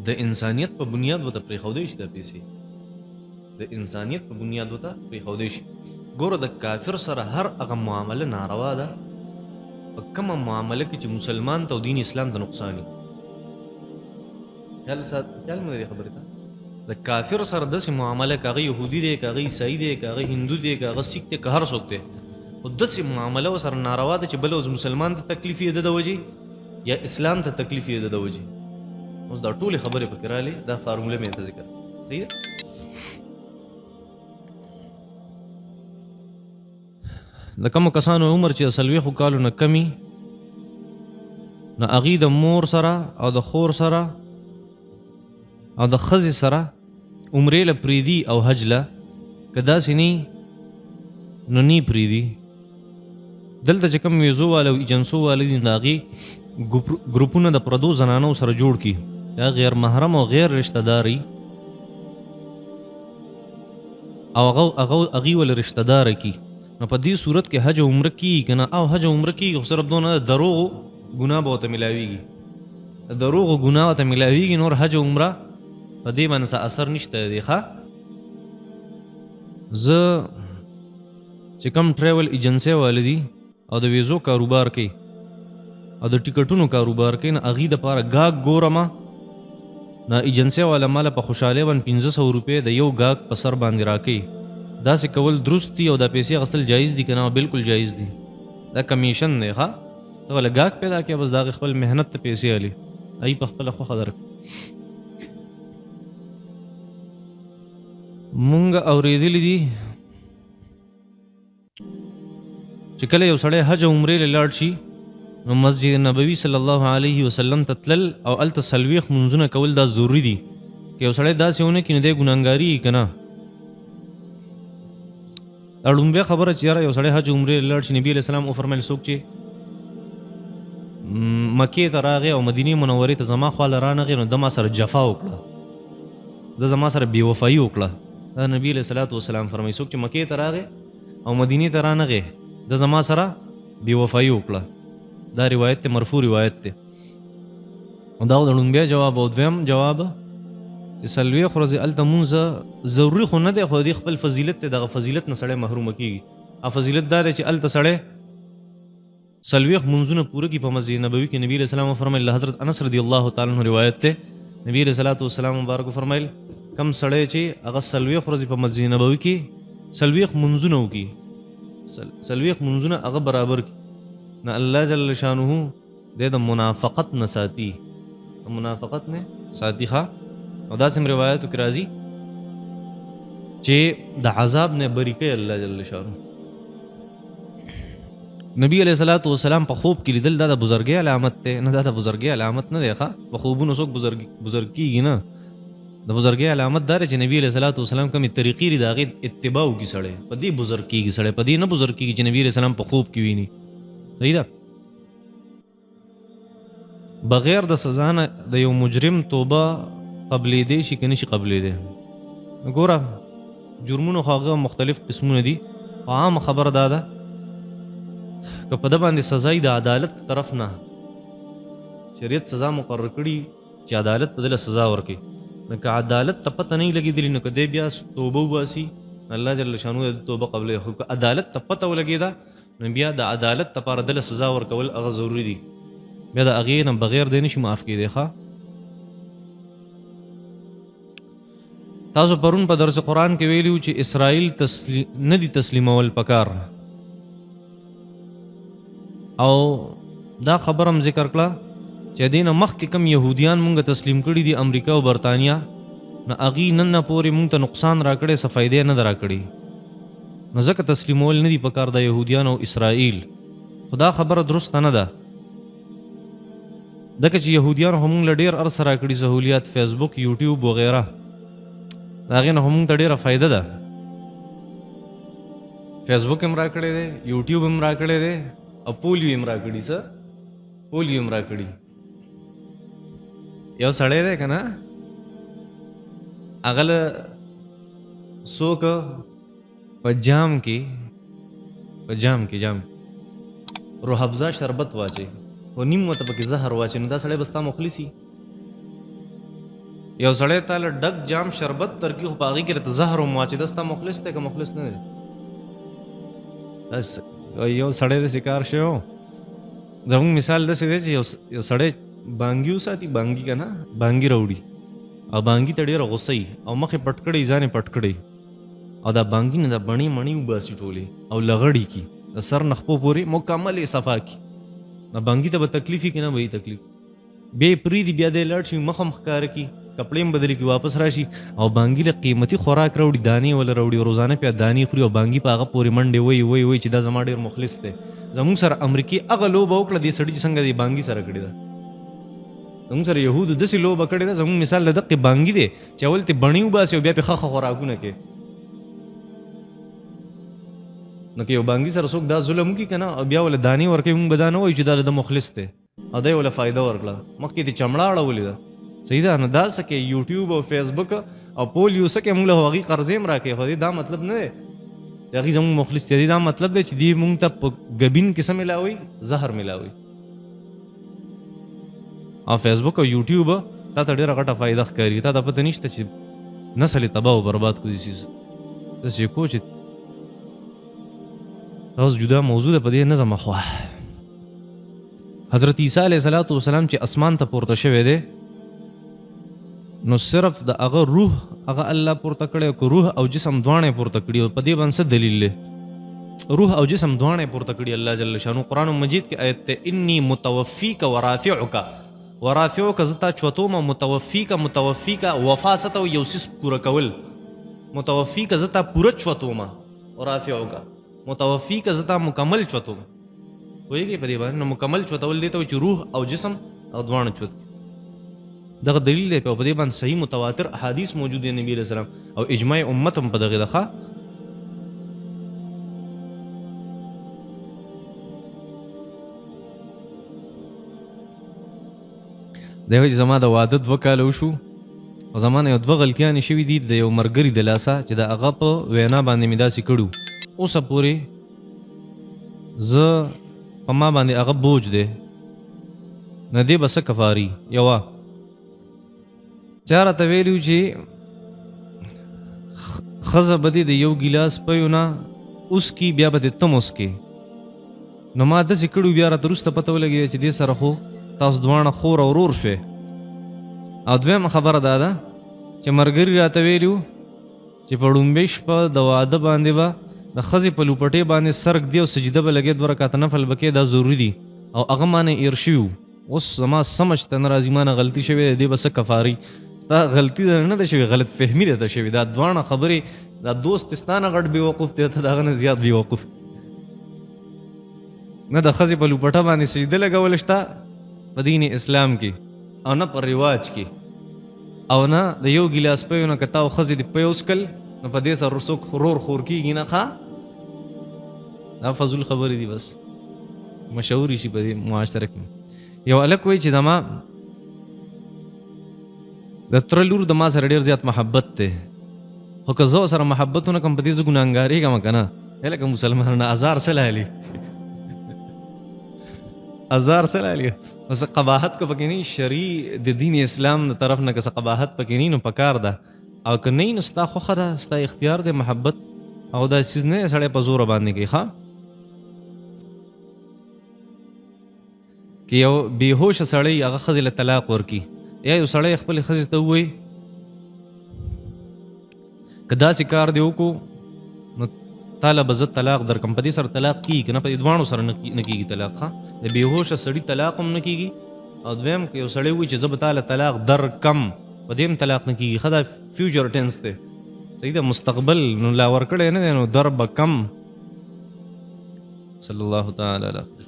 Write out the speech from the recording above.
د انسانیت په بنیاد وته پرېښودی شي دا پیسې، د انسانیت په بنیاد وته پرېښودی شي. ګوره د کافر سره هر هغه معامله ناروا ده په کومه معامله کې چې مسلمان ته او دین اسلام ته نقصان وي. خیال مو دې خبرې ته د کافر سره داسې معامله که هغه یهودي دی که هغه عیسائی دی که هغه هندو دی که هغه سیک دی که هر څوک دی، خو داسې معامله ورسره ناروا ده چې بله اوس مسلمان ته تکلیف یې د وجې یا اسلام ته تکلیف یې د وجې. اوس دا ټولې خبرې پکې رالې، دا فارموله مې ته ذکر صحیح ده. د کومو کسانو عمر چې د 40 کالو نه کمی نه هغوی د مور سره او د خور سره او د ښځې سره عمرې له پرېږدي او حج له، که داسې نه نو نه پرېږدي. دلته چې کوم ویزو والا او ایجنسو والا دي د هغې ګروپونه د پردو زنانو سره جوړ کړي، دا غیر محرم او غیر رشته داري او هغوی ول رشته داره کي. نو په دې صورت کې حج او عمره کېږي که نه؟ او حج او عمره کېږي، خو صرف دونه دروغو ګناه به ورته میلاویږي، دروغو ګناه ورته میلاویږي، نور حج او عمره په دې باندې څه اثر نشته دی. ښه زه چې کوم ټریول ایجنسی والا دي او د ویزو کاروبار کوي او د ټیکټونو کاروبار کوي، نه هغوی دپاره ګاګ ګورمه، نه ایجنسی والا ماله په خوشحالۍ باندې 500 روپۍ د یو ګاګ په سر باندې راکوي. داسې کول درست دي او دا پیسې اخیستل جایز دي که نه؟ بالکل جایز دي، دا کمیشن دی. ښه ته وله ګاګ پیدا کړې، بس د هغې خپل محنت ته پیسې هلي، هغوی په خپله خوښه درکړه. مونږ اورېدلی دي چې کله یو سړی حج او عمرې له لاړ شي نو مسجد نبوي صلی الله علیه وسلم ته تلل او هلته 40 منځونه کول دا ضروري دي. که یو سړی داسې ونه کړي نو دی ګناهګاري که نه؟ دا لومبۍ خبره چې یاره یو سړی حج عمرې لاړ شي، نبي علیه السلام وفرمیل څوک چې مکې ته راغی او مدینې منورې ته زما خواله رانغی نو ده ما سره جفا وکړه، ده زما سره بېوفایي وکړه. دا نبي علیه الصلاة والسلام فرمایي څوک چې مکې ته راغی او مدینې ته رانغی ده زما سره بېوفایي وکړه. دا روایت ته مرفوع روایت ته. دا د لومبۍ جواب. او دویم جواب چې 40 ورځې هلته مونځ ضروري خو نه دی، خو د خپل فضیلت دی، دغه فضیلت نه سړی محرومه کېږي. او فضیلت دا دی چې هلته سړی 40 منځونه پوره کړي په مسجد نبوي کې. نبي علیه السلام فرمایل، حضرت انس رضی الله تعالی عنه روایت ته، نبی علیه الصلاة والسلام مبارک فرمایل کم سړی چې هغه 40 ورځې په مسجد نبوي کې 40 منځونه وکړي، 40 منځونه هغه برابر کړي، نه الله جل شانه د منافقت نه ساتي، منافقت نه ساتي. ښه او داسې روایتو کې راځي چې د عذاب نه بری کوي الله جل شانه. نبی علیہ الصلوۃ والسلام په خوب کې لیدل دا د بزرګۍ علامت دی، نه دا د بزرګۍ علامت نه دی. ښه په خوبونو څوک بزرګ کېږي نه، د بزرګۍ علامت دا دی چې نبی علیہ الصلوۃ والسلام کومې طریقې دي د هغې اتباع وکړي سړی، په دې بزرګ کېږي سړی، په دې نه بزرګ کېږي چې نبی علیہ السلام په خوب کې ویني. صحیح ده؟ بغیر د سزا نه د یو مجرم توبه قبلېدی شي که نه شي قبلېدی؟ ګوره جرمونو خو هغه مختلف قسمونه دي، خو عامه خبره دا ده که په ده باندې سزا د عدالت طرف نه شریعت سزا مقرر کړي چې عدالت په دله سزا ورکړي، نو که عدالت ته پته نه لګېدلي نو که دی بیا توبه وباسي الله جل شانو د توبه قبلوي. خو که عدالت ته پته ولګېده نو بیا د عدالت لپاره دله سزا ورکول هغه ضروري دي، بیا د هغې نه بغیر دی نشي معاف کېدی. ښه تاسو پرون په درس قرآن کې ویلي وو چې اسرائیل نه دي تسلیمول پکار، او دا خبر هم ذکر کړه چې دې نه مخکې کم یهودیان مونږ تسلیم کړي دي امریکا او برطانیا، نو هغوی نن نه پورې مونږ ته نقصان راکړی، څه فایدې نه ده راکړي، نو ځکه تسلیمول نه دي پکار د یهودیان او اسرائیل. خو دا خبره درسته نه ده، ځکه چې یهودیان خو مونږ له ډېر ارڅه راکړي سهولیات، فیسبوک، یوټیوب وغیره، د هغې نه خو مونږ ته ډېره فایده ده. فیسبوک هم راکړی دی، یوټیوب هم راکړی دی، او پولیو هم راکړي. څه پولیو هم راکړي. یو سړی دی که نه، هغه له څوک په جام کې روح افزا شربت واچوي، او نیم ورته پکې زهر واچوي نو دا سړی به ستا مخلص وي. یو سړی تاله ډک جام شربت ترکي خو په هغې کې راته زهر هم واچوي دا ستا مخلص دی که مخلص نه دی؟ یو سړی داسې کار شوی و زموږ مثال داسې دی چې یو سړی بانګي وساتي بانګي که نه بانګي راوړي او بانګي ته ډېره غوسه وي او مخې پټ کړی ځان یې پټ کړی او دا بانګي نه دا بڼې مڼې وباسي ټولې او لغړي کي د سر نه خپو پورې مکمل یې صفا کي. نو بانګي ته به تکلیف وي که نه به یې تکلیف بیا یې پرېږدي بیا دی لاړ شي مخ هم ښکاره کي کپړې هم بدلې کي واپس راشي او بانګي له قیمتي خوراک راوړي دانې وله راوړي روزانه پې دانې خوري او بانګي په هغه پورې منډې وایي چې دا زما ډېر مخلص دی. زموږ سره امریکې هغه لوبه وکړه دې سړي چې څنګه دې بانګي سره کړې ده. زموږ سره یهودو داسې لوبه کړې ده زموږ مثال د دقې بانګي دی چې اول تې بڼې وباسي او بیا پې ښه خوراکونه کوي. نو که یو بانګي سره څوک دا ظلم وکړي که نه او بیا ولې دانې ورکوي موږ به دا نه وایو چې دا د مخلص دی او دی ولې فایده ورکړه مخکې دې چمړه اړولې ده. صحیح ده. نو دا څه کې یوټیوب او فیسبوک او پولیو څه کې موږ له هغې قرضې هم راکوي خو دا مطلب نه دی چې هغې زموږ مخلص دی. دا مطلب دی چې دې موږ ته په ګبین کې څه میلاوي زهر میلاوي. او فیسبوک او یوټیوب تا ته ډېره غټه فایده ښکاري تا ته پته نشته چې نسل یې تباه او برباد کړو دې څیز داسې یې کو چې دا اوس جدا موضوع ده په دې نه ځم خوا. حضرت عیسی علیه السلام چې اسمان ته پورته شوی دی نو صرف د هغه روح هغه الله پورته کړی که روح او جسم دواړه پورته کړي او په دې باندې څه دلیل دی؟ روح او جسم دواړه پورته کړي الله جل شانو قرآن مجید کې آیت ته انی متوفیک ورافعک زتا چوتوم متوفیک وفا ستو یو سیس پوره کول متوفیک زتا پوره چوتوم ورافعک متوفیک زتا مکمل چوتوم وایي په دې باندې نو مکمل چوتول دی ته چې روح او جسم او دواړه چوت دغه دلیل دی په دې باندې صحیح متواتر احادیث موجود دي نبی علیہ السلام او اجماع امت هم په دغه دغه. دی وایي زما د واده 2 کاله وشو او زما نه یو 2 غلطیانې شوي دي د یو ملګري د لاسه چې د هغه په وینا باندې مې داسې کړو اوسه پورې زه په ما باندې هغه بوج دی نه دی به څه کفاري. یوه چا راته ویلي چې ښځه به دې د یو ګیلاس پیو نه اوسکي بیا به دې تم اوسکې نو ما داسې کړو بیا راته وروسته پته ولګېده چې دې سره خو تاسو دواړه خور او ورور شوې. او دویمه خبره دا ده چې ملګري راته ویلي وو چې په ړومبۍ شپه د واده باندې به د ښځې په لوپټې باندې سرک دی او سجده به لګې 2 رکعته نفل به کې دا ضروري دي او هغه مانه ایر شوي وو. اوس زما سمجھ ته نه راځي مانه غلطي شوې ده دې به څه کفاري دا غلطي نه ده شوې غلط فهمي ده شوې دا دواړه خبرې دا دوست ستا نه غټ بېوقوف دی ته د هغه نه زیات بېوقوف نه د ښځې په لوپټه باندې سجده لګول شته په دین اسلام کې او نه په رواج کې او نه د یو ګیلاس پیو نه که تا او ښځې دې پی وڅکل نو په دې سره څوک رور خور کېږي نه ښه دا فضول خبرې دي بس مشهورې شي په دې معاشره کې. یو هلک وایي چې زما د تره لور د ما سره ډېر زیات محبت دی خو که زه سره محبت ونه کړم په دې زه ګناهګارېږم که نه لکه مسلمانانه ازار څه لالي ازار څه لالي بس قباحت که پکې نه شرعي د دین اسلام د طرف نه که څه قباحت پکې نه نو پکار ده او که نه نو ستا خوښه ده ستا اختیار دی محبت او دا څیز نه سړی په زوره باندې کوي. ښه که یو بېهوشه سړی هغه ښځې له طلاق ورکړي یا یو سړی خپلې ښځې ته ووایي که داسې کار دې وکړو نو تاله به زه طلاق درکړم په دې سره طلاق کېږي که نه په دې دواړو سره نه کېږي طلاق. ښه د بېهوشه سړي طلاق هم نه کېږي او دویم که یو سړی ووایي چې زه به تاله طلاق درکم په دې هم طلاق نه کېږي. ښه دا فیوچر ټینس دی صحیح ده مستقبل نو لا ورکړی نه دی نو در به کم. صلی الله تعالی علیه